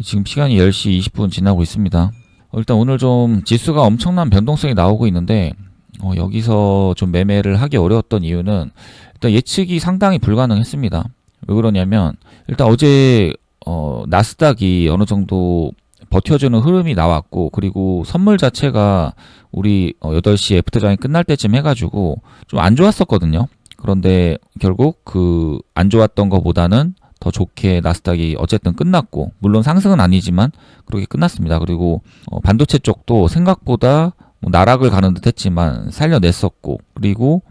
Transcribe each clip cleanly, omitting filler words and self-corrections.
지금 시간이 10시 20분 지나고 있습니다. 일단 오늘 좀 지수가 엄청난 변동성이 나오고 있는데 여기서 좀 매매를 하기 어려웠던 이유는 일단 예측이 상당히 불가능했습니다. 왜 그러냐면 일단 어제 나스닥이 어느 정도 버텨주는 흐름이 나왔고, 그리고 선물 자체가 우리 8시에 애프터장이 끝날 때쯤 해가지고 좀 안 좋았었거든요. 그런데 결국 그 안 좋았던 것보다는 더 좋게 나스닥이 어쨌든 끝났고, 물론 상승은 아니지만 그렇게 끝났습니다. 그리고 반도체 쪽도 생각보다 나락을 가는 듯 했지만 살려냈었고, 그리고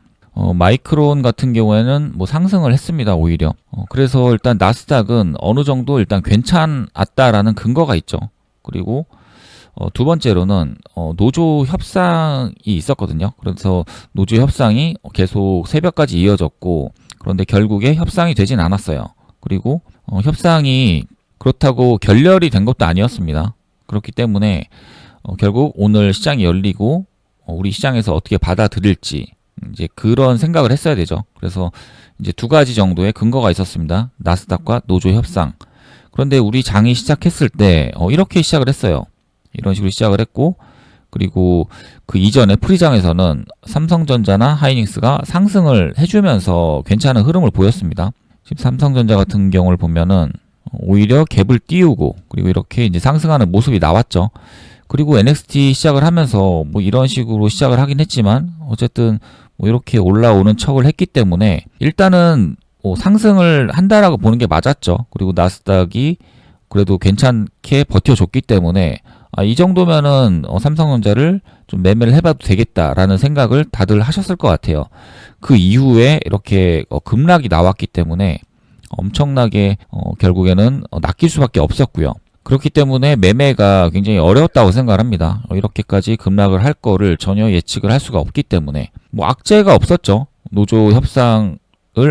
마이크론 같은 경우에는 상승을 했습니다. 오히려 그래서 일단 나스닥은 어느 정도 일단 괜찮았다라는 근거가 있죠. 그리고 두 번째로는 노조 협상이 있었거든요. 그래서 노조 협상이 계속 새벽까지 이어졌고, 그런데 결국에 협상이 되진 않았어요. 그리고 협상이 그렇다고 결렬이 된 것도 아니었습니다. 그렇기 때문에 결국 오늘 시장이 열리고 우리 시장에서 어떻게 받아들일지 이제 그런 생각을 했어야 되죠. 그래서 이제 두 가지 정도의 근거가 있었습니다. 나스닥과 노조 협상. 그런데 우리 장이 시작했을 때 이렇게 시작을 했어요. 이런 식으로 시작을 했고, 그리고 그 이전에 프리장에서는 삼성전자나 하이닉스가 상승을 해주면서 괜찮은 흐름을 보였습니다. 지금 삼성전자 같은 경우를 보면은 오히려 갭을 띄우고, 그리고 이렇게 이제 상승하는 모습이 나왔죠. 그리고 NXT 시작을 하면서 이런 식으로 시작을 하긴 했지만 어쨌든 이렇게 올라오는 척을 했기 때문에 일단은 상승을 한다라고 보는 게 맞았죠. 그리고 나스닥이 그래도 괜찮게 버텨줬기 때문에 이 정도면은 삼성전자를 좀 매매를 해봐도 되겠다라는 생각을 다들 하셨을 것 같아요. 그 이후에 이렇게 급락이 나왔기 때문에 엄청나게 결국에는 낚일 수밖에 없었고요. 그렇기 때문에 매매가 굉장히 어려웠다고 생각을 합니다. 이렇게까지 급락을 할 거를 전혀 예측을 할 수가 없기 때문에 악재가 없었죠. 노조 협상을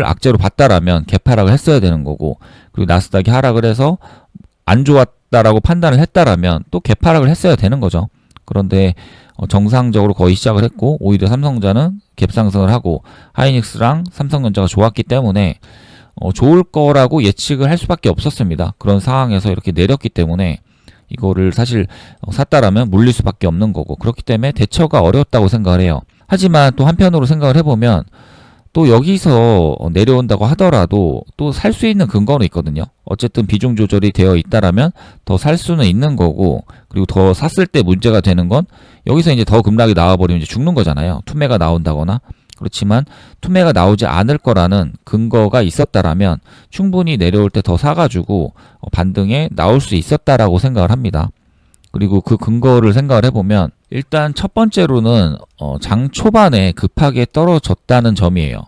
악재로 봤다라면 개파락을 했어야 되는 거고, 그리고 나스닥이 하락을 해서 안 좋았다라고 판단을 했다라면 또 개파락을 했어야 되는 거죠. 그런데 정상적으로 거의 시작을 했고, 오히려 삼성전자는 갭상승을 하고 하이닉스랑 삼성전자가 좋았기 때문에 좋을 거라고 예측을 할 수밖에 없었습니다. 그런 상황에서 이렇게 내렸기 때문에 이거를 사실 샀다라면 물릴 수밖에 없는 거고, 그렇기 때문에 대처가 어려웠다고 생각을 해요. 하지만 또 한편으로 생각을 해보면 또 여기서 내려온다고 하더라도 또 살 수 있는 근거는 있거든요. 어쨌든 비중 조절이 되어 있다라면 더 살 수는 있는 거고, 그리고 더 샀을 때 문제가 되는 건 여기서 이제 더 급락이 나와버리면 이제 죽는 거잖아요. 투매가 나온다거나. 그렇지만 투매가 나오지 않을 거라는 근거가 있었다라면 충분히 내려올 때 더 사가지고 반등에 나올 수 있었다라고 생각을 합니다. 그리고 그 근거를 생각을 해보면 일단 첫 번째로는 장 초반에 급하게 떨어졌다는 점이에요.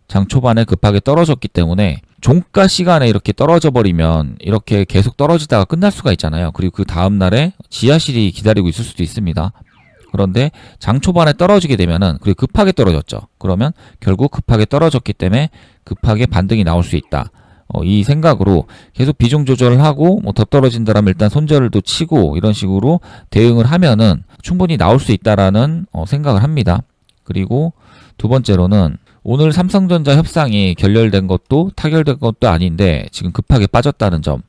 장 초반에 급하게 떨어졌기 때문에 종가 시간에 이렇게 떨어져 버리면 이렇게 계속 떨어지다가 끝날 수가 있잖아요. 그리고 그 다음날에 지하실이 기다리고 있을 수도 있습니다. 그런데 장 초반에 떨어지게 되면은, 그리고 급하게 떨어졌죠. 그러면 결국 급하게 떨어졌기 때문에 급하게 반등이 나올 수 있다. 이 생각으로 계속 비중 조절을 하고 더 떨어진다라면 일단 손절도 치고 이런 식으로 대응을 하면은 충분히 나올 수 있다라는 생각을 합니다. 그리고 두 번째로는 오늘 삼성전자 협상이 결렬된 것도 타결된 것도 아닌데 지금 급하게 빠졌다는 점.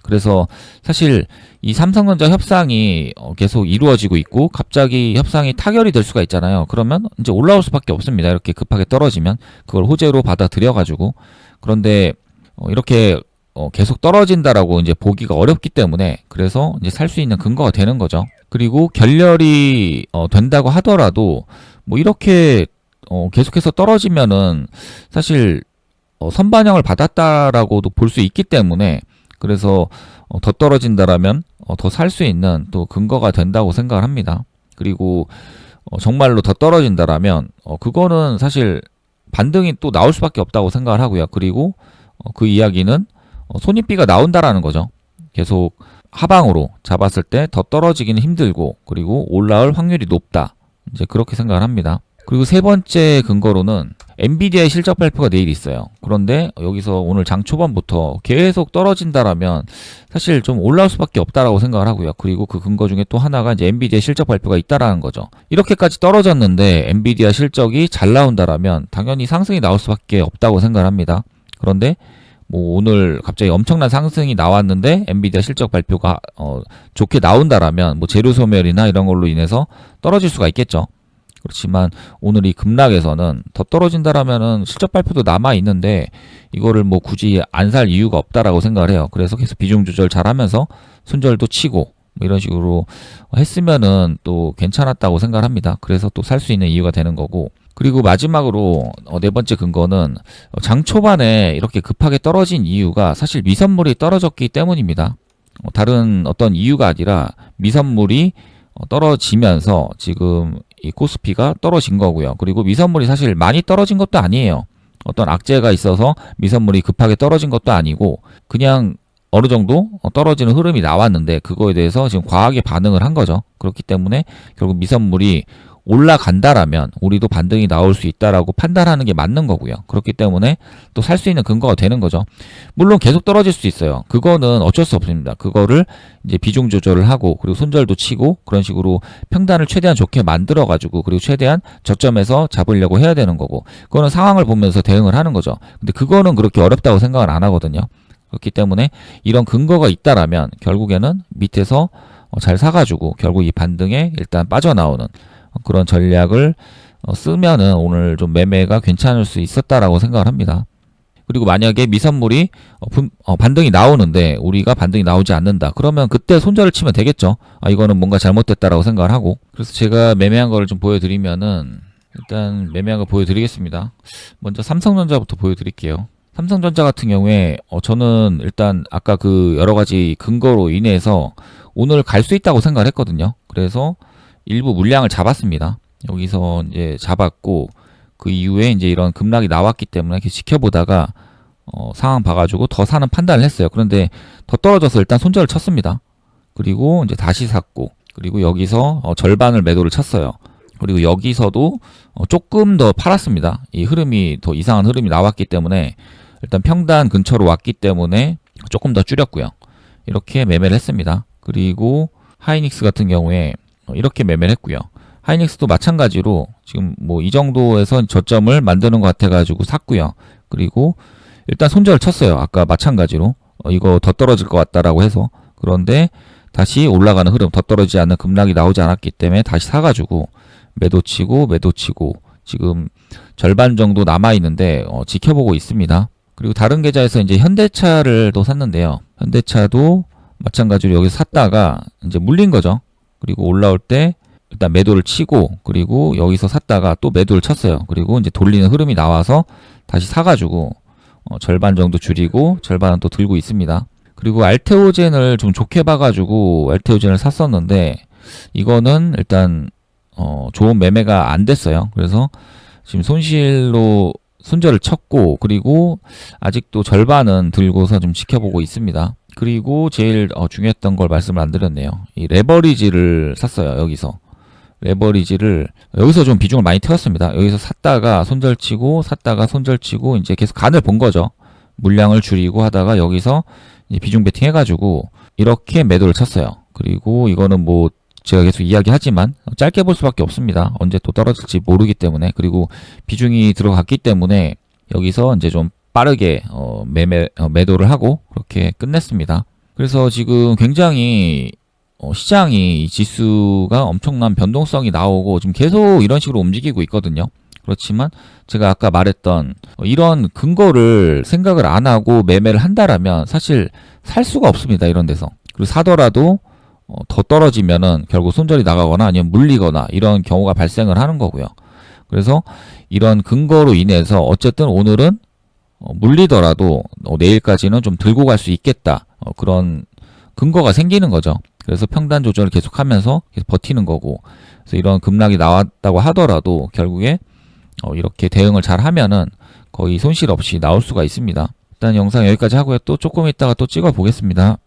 그래서 사실 이 삼성전자 협상이 계속 이루어지고 있고 갑자기 협상이 타결이 될 수가 있잖아요. 그러면 이제 올라올 수밖에 없습니다. 이렇게 급하게 떨어지면 그걸 호재로 받아들여 가지고. 그런데 이렇게 계속 떨어진다라고 이제 보기가 어렵기 때문에 그래서 이제 살 수 있는 근거가 되는 거죠. 그리고 결렬이 된다고 하더라도 이렇게 계속해서 떨어지면은 사실 선반영을 받았다라고도 볼 수 있기 때문에, 그래서 더 떨어진다라면 더 살 수 있는 또 근거가 된다고 생각을 합니다. 그리고 정말로 더 떨어진다라면 그거는 사실 반등이 또 나올 수밖에 없다고 생각을 하고요. 그리고 그 이야기는 손익비가 나온다라는 거죠. 계속 하방으로 잡았을 때 더 떨어지기는 힘들고, 그리고 올라올 확률이 높다. 이제 그렇게 생각을 합니다. 그리고 세 번째 근거로는 엔비디아의 실적 발표가 내일 있어요. 그런데 여기서 오늘 장 초반부터 계속 떨어진다라면 사실 좀 올라올 수밖에 없다라고 생각을 하고요. 그리고 그 근거 중에 또 하나가 이제 엔비디아 실적 발표가 있다라는 거죠. 이렇게까지 떨어졌는데 엔비디아 실적이 잘 나온다라면 당연히 상승이 나올 수밖에 없다고 생각을 합니다. 그런데 뭐 오늘 갑자기 엄청난 상승이 나왔는데 엔비디아 실적 발표가 좋게 나온다라면 뭐 재료 소멸이나 이런 걸로 인해서 떨어질 수가 있겠죠. 그렇지만 오늘 이 급락에서는 더 떨어진다라면은 실적 발표도 남아 있는데 이거를 뭐 굳이 안 살 이유가 없다라고 생각을 해요. 그래서 계속 비중 조절 잘하면서 손절도 치고 뭐 이런 식으로 했으면은 또 괜찮았다고 생각을 합니다. 그래서 또 살 수 있는 이유가 되는 거고. 그리고 마지막으로 네 번째 근거는 장 초반에 이렇게 급하게 떨어진 이유가 사실 미선물이 떨어졌기 때문입니다. 다른 어떤 이유가 아니라 미선물이 떨어지면서 지금 이 코스피가 떨어진 거고요. 그리고 미선물이 사실 많이 떨어진 것도 아니에요. 어떤 악재가 있어서 미선물이 급하게 떨어진 것도 아니고 그냥 어느 정도 떨어지는 흐름이 나왔는데 그거에 대해서 지금 과하게 반응을 한 거죠. 그렇기 때문에 결국 미선물이 올라간다라면 우리도 반등이 나올 수 있다라고 판단하는 게 맞는 거고요. 그렇기 때문에 또 살 수 있는 근거가 되는 거죠. 물론 계속 떨어질 수 있어요. 그거는 어쩔 수 없습니다. 그거를 이제 비중 조절을 하고 그리고 손절도 치고 그런 식으로 평단을 최대한 좋게 만들어 가지고 그리고 최대한 저점에서 잡으려고 해야 되는 거고 그거는 상황을 보면서 대응을 하는 거죠. 근데 그거는 그렇게 어렵다고 생각을 안 하거든요. 그렇기 때문에 이런 근거가 있다라면 결국에는 밑에서 잘 사가지고 결국 이 반등에 일단 빠져나오는 그런 전략을 쓰면은 오늘 좀 매매가 괜찮을 수 있었다라고 생각을 합니다. 그리고 만약에 미선물이 반등이 나오는데 우리가 반등이 나오지 않는다. 그러면 그때 손절을 치면 되겠죠. 이거는 뭔가 잘못됐다라고 생각을 하고. 그래서 제가 매매한 거를 좀 보여드리면은 일단 매매한 거 보여드리겠습니다. 먼저 삼성전자부터 보여드릴게요. 삼성전자 같은 경우에 저는 일단 아까 그 여러 가지 근거로 인해서 오늘 갈 수 있다고 생각을 했거든요. 그래서 일부 물량을 잡았습니다. 여기서 이제 잡았고 그 이후에 이제 이런 급락이 나왔기 때문에 이렇게 지켜보다가 상황 봐가지고 더 사는 판단을 했어요. 그런데 더 떨어져서 일단 손절을 쳤습니다. 그리고 이제 다시 샀고 그리고 여기서 절반을 매도를 쳤어요. 그리고 여기서도 조금 더 팔았습니다. 이 흐름이 더 이상한 흐름이 나왔기 때문에 일단 평단 근처로 왔기 때문에 조금 더 줄였고요. 이렇게 매매를 했습니다. 그리고 하이닉스 같은 경우에 이렇게 매매를 했고요. 하이닉스도 마찬가지로 지금 뭐 이 정도에서 저점을 만드는 것 같아가지고 샀고요. 그리고 일단 손절을 쳤어요. 아까 마찬가지로 이거 더 떨어질 것 같다라고 해서 그런데 다시 올라가는 흐름 더 떨어지지 않는 급락이 나오지 않았기 때문에 다시 사가지고 매도치고 지금 절반 정도 남아있는데 지켜보고 있습니다. 그리고 다른 계좌에서 이제 현대차를 또 샀는데요. 현대차도 마찬가지로 여기서 샀다가 이제 물린 거죠. 그리고 올라올 때 일단 매도를 치고 그리고 여기서 샀다가 또 매도를 쳤어요. 그리고 이제 돌리는 흐름이 나와서 다시 사가지고 절반 정도 줄이고 절반은 또 들고 있습니다. 그리고 알테오젠을 좀 좋게 봐가지고 알테오젠을 샀었는데 이거는 일단 좋은 매매가 안 됐어요. 그래서 지금 손실로 손절을 쳤고 그리고 아직도 절반은 들고서 좀 지켜보고 있습니다. 그리고 제일 중요했던 걸 말씀을 안 드렸네요. 이 레버리지를 샀어요. 레버리지를 여기서 좀 비중을 많이 태웠습니다. 여기서 샀다가 손절치고 샀다가 손절치고 이제 계속 간을 본 거죠. 물량을 줄이고 하다가 여기서 이제 비중 베팅 해가지고 이렇게 매도를 쳤어요. 그리고 이거는 뭐 제가 계속 이야기하지만 짧게 볼 수밖에 없습니다. 언제 또 떨어질지 모르기 때문에 그리고 비중이 들어갔기 때문에 여기서 이제 좀 빠르게 매도를 하고 그렇게 끝냈습니다. 그래서 지금 굉장히 시장이 이 지수가 엄청난 변동성이 나오고 지금 계속 이런 식으로 움직이고 있거든요. 그렇지만 제가 아까 말했던 이런 근거를 생각을 안 하고 매매를 한다라면 사실 살 수가 없습니다. 이런 데서. 그리고 사더라도 더 떨어지면은 결국 손절이 나가거나 아니면 물리거나 이런 경우가 발생을 하는 거고요. 그래서 이런 근거로 인해서 어쨌든 오늘은 물리더라도 내일까지는 좀 들고 갈 수 있겠다. 그런 근거가 생기는 거죠. 그래서 평단 조절을 계속하면서 계속 버티는 거고 그래서 이런 급락이 나왔다고 하더라도 결국에 이렇게 대응을 잘 하면은 거의 손실 없이 나올 수가 있습니다. 일단 영상 여기까지 하고요. 또 조금 있다가 또 찍어 보겠습니다.